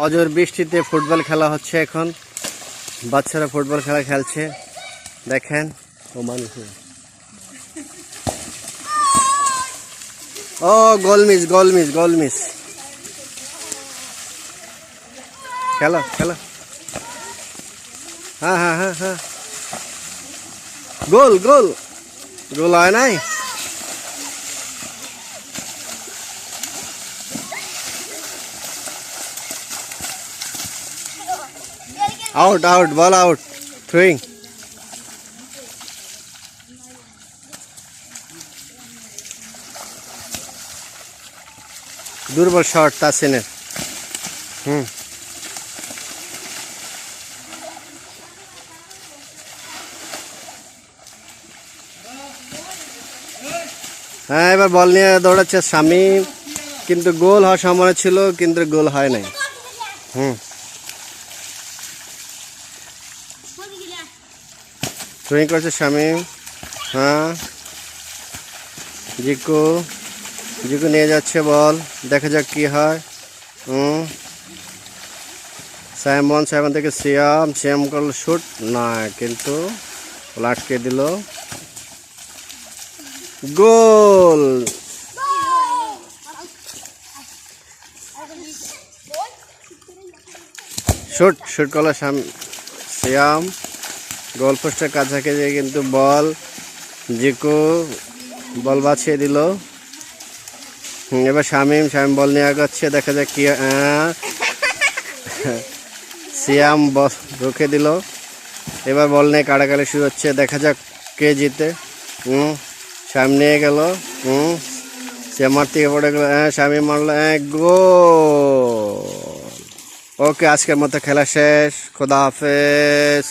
অজর বৃষ্টিতে ফুটবল খেলা হচ্ছে এখন। বাচ্চারা ফুটবল খেলা খেলছে, দেখেন। ও মানুষ, ও goal miss, goal miss, goal miss. খেলো খেলো, হ্যাঁ হ্যাঁ হ্যাঁ হ্যাঁ, গোল গোল, গোল হয় নাই। Out out, ball out, throwing. দুর্বল শট তাসিনের। হ্যাঁ, এবার বল নিয়ে দৌড়াচ্ছে শামীম, কিন্তু গোল হওয়ার সম্ভাবনা ছিল, কিন্তু গোল হয় নাই। থ্রোয়িং করছে শামীম। হ্যাঁ, জিকু, জিকু নিয়ে যাচ্ছে বল, দেখা যাক কি হয়। সাইমন, সাইমন থেকে সিয়াম, সিয়াম করল শুট, না কিন্তু আটকে দিল। গোল। শুট, শুট করলো সিয়াম, গোল পোস্টের কাছাকাছি, কিন্তু বল জিকু বল বাছিয়ে দিল। এবার শামীম, শামীম বল নিয়ে আগাচ্ছে, দেখা যাক কি। সিয়াম বল রুখে দিল। এবার বল নিয়ে কাড়াকাড়ি শুরু হচ্ছে, দেখা যাক কে জিতে। সামনে গেল, সিয়াম মার থেকে পড়ে গেল, শামীম মারলো, গোল। ওকে, আজকের মতো খেলা শেষ। খোদা হাফেজ।